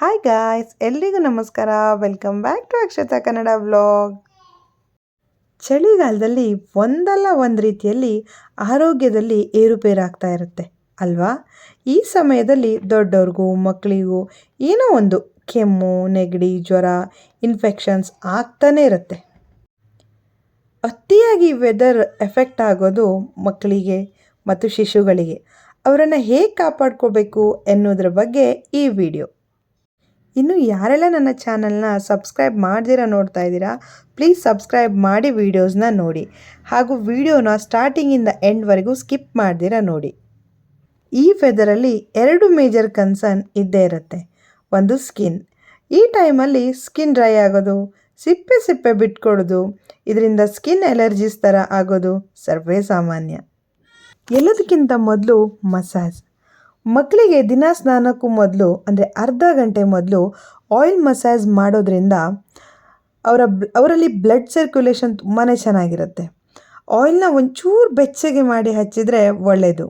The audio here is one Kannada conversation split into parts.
ಹಾಯ್ ಗಾಯ್ಸ್, ಎಲ್ರಿಗೂ ನಮಸ್ಕಾರ. Welcome back to Akshata Kannada vlog. ಚಳಿಗಾಲದಲ್ಲಿ ಒಂದಲ್ಲ ಒಂದು ರೀತಿಯಲ್ಲಿ ಆರೋಗ್ಯದಲ್ಲಿ ಏರುಪೇರಾಗ್ತಾ ಇರುತ್ತೆ ಅಲ್ವಾ? ಈ ಸಮಯದಲ್ಲಿ ದೊಡ್ಡವ್ರಿಗೂ ಮಕ್ಕಳಿಗೂ ಏನೋ ಒಂದು ಕೆಮ್ಮು, ನೆಗಡಿ, ಜ್ವರ, ಇನ್ಫೆಕ್ಷನ್ಸ್ ಆಗ್ತಾನೇ ಇರುತ್ತೆ. ಅತಿಯಾಗಿ ವೆದರ್ ಎಫೆಕ್ಟ್ ಆಗೋದು ಮಕ್ಕಳಿಗೆ ಮತ್ತು ಶಿಶುಗಳಿಗೆ. ಅವರನ್ನು ಹೇಗೆ ಕಾಪಾಡ್ಕೋಬೇಕು ಎನ್ನುವುದ್ರ ಬಗ್ಗೆ ಈ ವಿಡಿಯೋ. ಇನ್ನು ಯಾರೆಲ್ಲ ನನ್ನ ಚಾನಲ್ನ ಸಬ್ಸ್ಕ್ರೈಬ್ ಮಾಡ್ದಿರ ನೋಡ್ತಾ ಇದ್ದೀರಾ, ಪ್ಲೀಸ್ ಸಬ್ಸ್ಕ್ರೈಬ್ ಮಾಡಿ ವೀಡಿಯೋಸ್ನ ನೋಡಿ. ಹಾಗೂ ವಿಡಿಯೋನ ಸ್ಟಾರ್ಟಿಂಗಿಂದ ಎಂಡ್ವರೆಗೂ ಸ್ಕಿಪ್ ಮಾಡ್ದಿರ ನೋಡಿ. ಈ ವೆದರಲ್ಲಿ 2 ಮೇಜರ್ ಕನ್ಸರ್ನ್ ಇದ್ದೇ ಇರುತ್ತೆ. ಒಂದು ಸ್ಕಿನ್. ಈ ಟೈಮಲ್ಲಿ ಸ್ಕಿನ್ ಡ್ರೈ ಆಗೋದು, ಸಿಪ್ಪೆ ಬಿಟ್ಕೊಡೋದು, ಇದರಿಂದ ಸ್ಕಿನ್ ಅಲರ್ಜೀಸ್ ಥರ ಆಗೋದು ಸರ್ವೇ ಸಾಮಾನ್ಯ. ಎಲ್ಲದಕ್ಕಿಂತ ಮೊದಲು ಮಸಾಜ್. ಮಕ್ಕಳಿಗೆ ದಿನ ಸ್ನಾನಕ್ಕೂ ಮೊದಲು ಅಂದರೆ ಅರ್ಧ ಗಂಟೆ ಮೊದಲು ಆಯಿಲ್ ಮಸಾಜ್ ಮಾಡೋದ್ರಿಂದ ಅವರಲ್ಲಿ ಬ್ಲಡ್ ಸರ್ಕ್ಯುಲೇಷನ್ ತುಂಬಾ ಚೆನ್ನಾಗಿರುತ್ತೆ. ಆಯಿಲ್ನ ಒಂಚೂರು ಬೆಚ್ಚಗೆ ಮಾಡಿ ಹಚ್ಚಿದರೆ ಒಳ್ಳೆಯದು.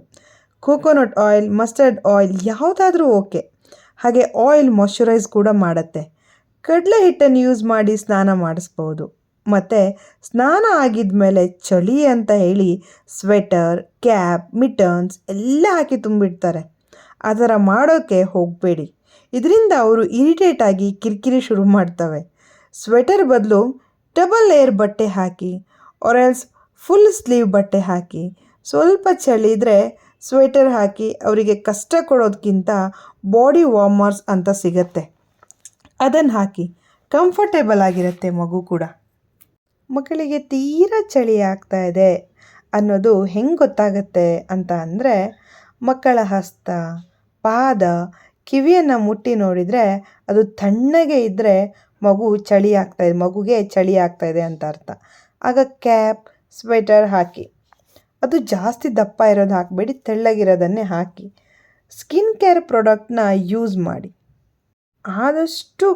ಕೋಕೋನಟ್ ಆಯಿಲ್, ಮಸ್ಟರ್ಡ್ ಆಯಿಲ್ ಯಾವುದಾದ್ರೂ ಓಕೆ. ಹಾಗೆ ಆಯಿಲ್ ಮಾಯ್ಶ್ಚರೈಸ್ ಕೂಡ ಮಾಡುತ್ತೆ. ಕಡಲೆ ಹಿಟ್ಟನ್ನು ಯೂಸ್ ಮಾಡಿ ಸ್ನಾನ ಮಾಡಿಸ್ಬೋದು. ಮತ್ತು ಸ್ನಾನ ಆಗಿದ ಮೇಲೆ ಚಳಿ ಅಂತ ಹೇಳಿ ಸ್ವೆಟರ್, ಕ್ಯಾಪ್, ಮಿಟನ್ಸ್ ಎಲ್ಲ ಹಾಕಿ ತುಂಬಿಡ್ತಾರೆ. ಆ ಥರ ಮಾಡೋಕ್ಕೆ ಹೋಗಬೇಡಿ. ಇದರಿಂದ ಅವರು ಇರಿಟೇಟ್ ಆಗಿ ಕಿರಿಕಿರಿ ಶುರು ಮಾಡ್ತವೆ. ಸ್ವೆಟರ್ ಬದಲು ಡಬಲ್ ಲೇಯರ್ ಬಟ್ಟೆ ಹಾಕಿ, ಆರೆಲ್ಸ್ ಫುಲ್ ಸ್ಲೀವ್ ಬಟ್ಟೆ ಹಾಕಿ. ಸ್ವಲ್ಪ ಚಳಿ ಇದ್ದರೆ ಸ್ವೆಟರ್ ಹಾಕಿ ಅವರಿಗೆ ಕಷ್ಟ ಕೊಡೋದಕ್ಕಿಂತ ಬಾಡಿ ವಾರ್ಮರ್ಸ್ ಅಂತ ಸಿಗತ್ತೆ, ಅದನ್ನು ಹಾಕಿ. ಕಂಫರ್ಟೇಬಲ್ ಆಗಿರುತ್ತೆ ಮಗು ಕೂಡ. ಮಕ್ಕಳಿಗೆ ತೀರಾ ಚಳಿ ಆಗ್ತಾ ಇದೆ ಅನ್ನೋದು ಹೆಂಗೆ ಗೊತ್ತಾಗತ್ತೆ ಅಂತ ಅಂದರೆ, ಮಕ್ಕಳ ಹಸ್ತ, ಪಾದ, ಕಿವಿಯನ್ನು ಮುಟ್ಟಿ ನೋಡಿದರೆ ಅದು ತಣ್ಣಗೆ ಇದ್ದರೆ ಮಗುಗೆ ಚಳಿ ಆಗ್ತಾಯಿದೆ ಅಂತ ಅರ್ಥ. ಆಗ ಕ್ಯಾಪ್, ಸ್ವೆಟರ್ ಹಾಕಿ. ಅದು ಜಾಸ್ತಿ ದಪ್ಪ ಇರೋದು ಹಾಕಬೇಡಿ, ತೆಳ್ಳಗಿರೋದನ್ನೇ ಹಾಕಿ. ಸ್ಕಿನ್ ಕೇರ್ ಪ್ರಾಡಕ್ಟ್ನ ಯೂಸ್ ಮಾಡಿ. ಆದಷ್ಟು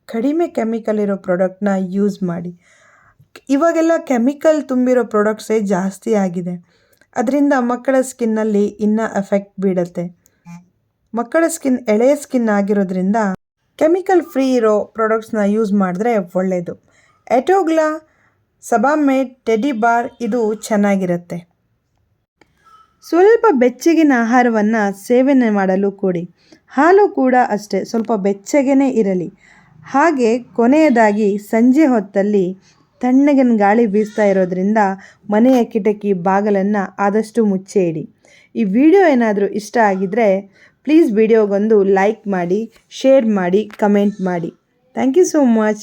ಕಡಿಮೆ ಕೆಮಿಕಲ್ ಇರೋ ಪ್ರಾಡಕ್ಟ್ನ ಯೂಸ್ ಮಾಡಿ. ಇವಾಗೆಲ್ಲ ಕೆಮಿಕಲ್ ತುಂಬಿರೋ ಪ್ರಾಡಕ್ಟ್ಸೇ ಜಾಸ್ತಿ ಆಗಿದೆ. ಅದರಿಂದ ಮಕ್ಕಳ ಸ್ಕಿನ್ನಲ್ಲಿ ಇನ್ನೂ ಎಫೆಕ್ಟ್ ಬೀಳುತ್ತೆ. ಮಕ್ಕಳ ಸ್ಕಿನ್ ಎಳೆಯ ಸ್ಕಿನ್ ಆಗಿರೋದ್ರಿಂದ ಕೆಮಿಕಲ್ ಫ್ರೀ ಇರೋ ಪ್ರಾಡಕ್ಟ್ಸ್ನ ಯೂಸ್ ಮಾಡಿದ್ರೆ ಒಳ್ಳೆಯದು. ಎಟೋಗ್ಲಾ, ಸಬಾಮೇಡ್, ಟೆಡಿ ಬಾರ್ ಇದು ಚೆನ್ನಾಗಿರುತ್ತೆ. ಸ್ವಲ್ಪ ಬೆಚ್ಚಗಿನ ಆಹಾರವನ್ನು ಸೇವನೆ ಮಾಡಲು ಕೊಡಿ. ಹಾಲು ಕೂಡ ಅಷ್ಟೇ, ಸ್ವಲ್ಪ ಬೆಚ್ಚಗೇ ಇರಲಿ. ಹಾಗೆ ಕೊನೆಯದಾಗಿ ಸಂಜೆ ಹೊತ್ತಲ್ಲಿ ತಣ್ಣಗಿನ ಗಾಳಿ ಬೀಸ್ತಾ ಇರೋದ್ರಿಂದ ಮನೆಯ ಕಿಟಕಿ ಬಾಗಿಲನ್ನು ಆದಷ್ಟು ಮುಚ್ಚೆ ಇಡಿ. ಈ ವಿಡಿಯೋ ಏನಾದರೂ ಇಷ್ಟ ಆಗಿದ್ದರೆ ಪ್ಲೀಸ್ ವಿಡಿಯೋಗೊಂದು ಲೈಕ್ ಮಾಡಿ, ಶೇರ್ ಮಾಡಿ, ಕಮೆಂಟ್ ಮಾಡಿ. Thank you so much.